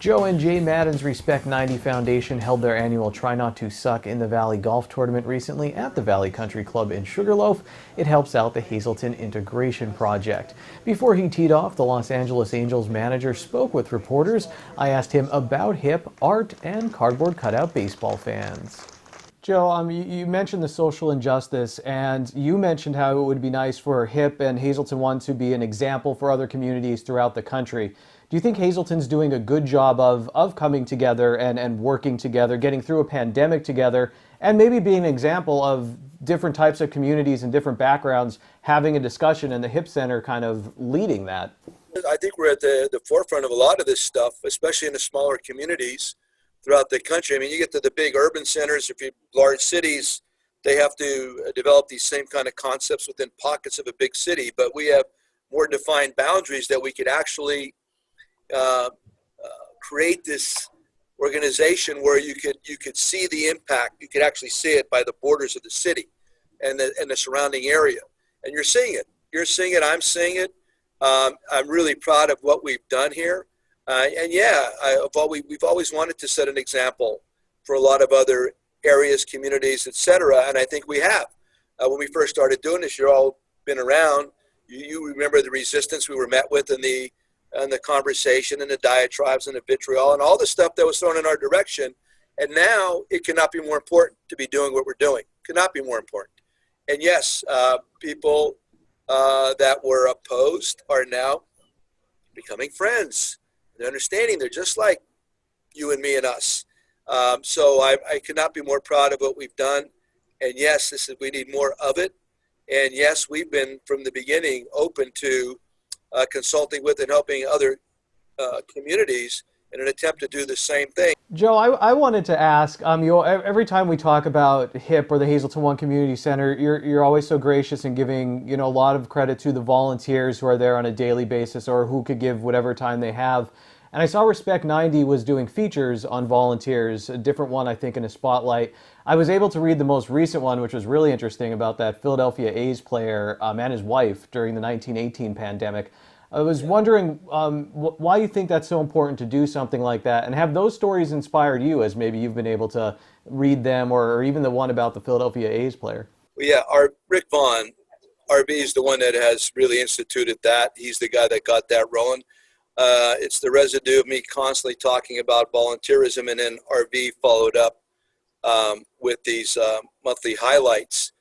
Joe and Jay Maddon's Respect 90 Foundation held their annual Try Not to Suck in the Valley golf tournament recently at the Valley Country Club in Sugarloaf. It helps out the Hazleton Integration Project. Before he teed off, the Los Angeles Angels manager spoke with reporters. I asked him about H.I.P, art, and cardboard cutout baseball fans. Joe, you mentioned the social injustice, and you mentioned how it would be nice for H.I.P and Hazleton 1 to be an example for other communities throughout the country. Do you think Hazleton's doing a good job of coming together and working together, getting through a pandemic together, and maybe being an example of different types of communities and different backgrounds having a discussion and the H.I.P Center kind of leading that? I think we're at the forefront of a lot of this stuff, especially in the smaller communities throughout the country. I mean, you get to the big urban centers, if you large cities, they have to develop these same kind of concepts within pockets of a big city, but we have more defined boundaries that we could actually create this organization where you could see the impact. You could actually see it by the borders of the city and the surrounding area. And you're seeing it. You're seeing it. I'm seeing it. I'm really proud of what we've done here. And yeah, we've always wanted to set an example for a lot of other areas, communities, etc. And I think we have. When we first started doing this, you've all been around. You remember the resistance we were met with in the conversation and the diatribes and the vitriol and all the stuff that was thrown in our direction. And now it cannot be more important to be doing what we're doing. Cannot be more important. And yes, people that were opposed are now becoming friends. They're understanding they're just like you and me and us. So I cannot be more proud of what we've done. And yes, we need more of it. And yes, we've been from the beginning open to consulting with and helping other communities in an attempt to do the same thing. Joe, I wanted to ask, every time we talk about H.I.P or the Hazleton 1 Community Center, you're always so gracious in giving, a lot of credit to the volunteers who are there on a daily basis or who could give whatever time they have. And I saw Respect 90 was doing features on volunteers, a different one, I think, in a spotlight. I was able to read the most recent one, which was really interesting, about that Philadelphia A's player and his wife during the 1918 pandemic. I was wondering why you think that's so important to do something like that, and have those stories inspired you as maybe you've been able to read them, or even the one about the Philadelphia A's player? Well, yeah, our Rick Vaughn, RV, is the one that has really instituted that. He's the guy that got that rolling. It's the residue of me constantly talking about volunteerism, and then RV followed up with these monthly highlights,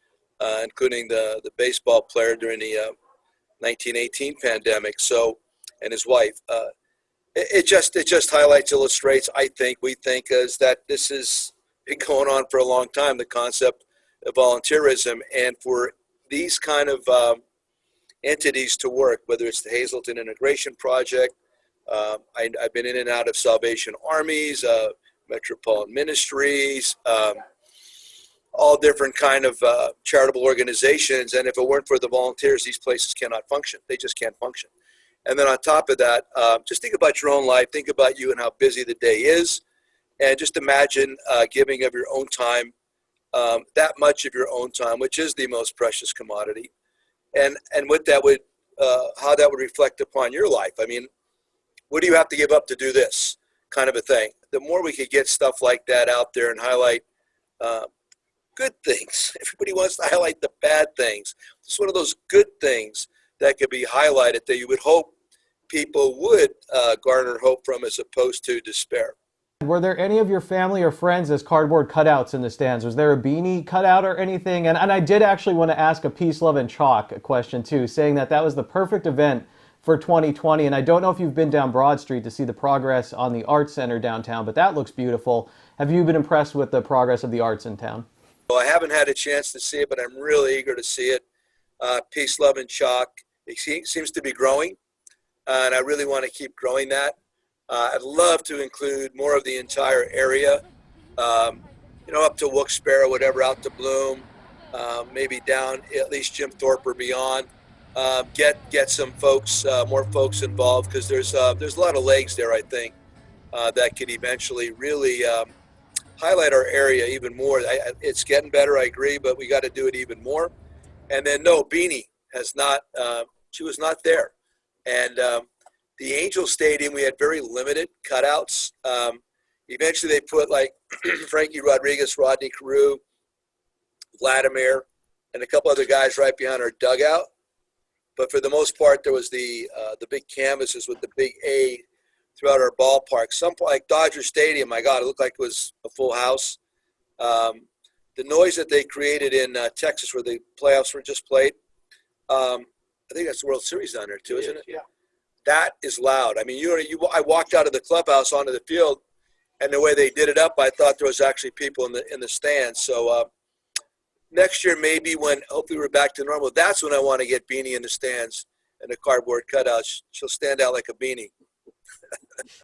including the baseball player during the 1918 pandemic. So, and his wife. It just highlights, illustrates. We think is that this has been going on for a long time. The concept of volunteerism, and for these kind of entities to work, whether it's the Hazleton Integration Project. I've been in and out of Salvation Armies, Metropolitan Ministries, all different kind of charitable organizations. And if it weren't for the volunteers, these places cannot function. They just can't function. And then on top of that, just think about your own life. Think about you and how busy the day is. And just imagine giving of your own time, that much of your own time, which is the most precious commodity. And what that would, how that would reflect upon your life. I mean, what do you have to give up to do this kind of a thing? The more we could get stuff like that out there and highlight good things. Everybody wants to highlight the bad things. It's one of those good things that could be highlighted that you would hope people would garner hope from, as opposed to despair. Were there any of your family or friends as cardboard cutouts in the stands? Was there a beanie cutout or anything? And I did actually want to ask a Peace, Love, and Chalk question too, saying that was the perfect event for 2020. And I don't know if you've been down Broad Street to see the progress on the Arts Center downtown, but that looks beautiful. Have you been impressed with the progress of the arts in town? Well, I haven't had a chance to see it, but I'm really eager to see it. Peace, Love, and Chalk, it seems to be growing, and I really want to keep growing that. I'd love to include more of the entire area, up to Wilkes-Barre, whatever, out to Bloom, maybe down at least Jim Thorpe or beyond. Get some folks, more folks involved, because there's a lot of legs there, I think, that could eventually really highlight our area even more. It's getting better, I agree, but we got to do it even more. And then no, Beanie has not. She was not there, and The Angel Stadium, we had very limited cutouts. Eventually, they put like Frankie Rodriguez, Rodney Carew, Vladimir, and a couple other guys right behind our dugout. But for the most part, there was the big canvases with the big A throughout our ballpark. Some like Dodger Stadium, my God, it looked like it was a full house. The noise that they created in Texas, where the playoffs were just played, I think that's the World Series down there too, isn't it? Yeah. That is loud. I mean, I walked out of the clubhouse onto the field, and the way they did it up, I thought there was actually people in the stands. So next year, maybe when hopefully we're back to normal, that's when I want to get Beanie in the stands and the cardboard cutouts. She'll stand out like a beanie.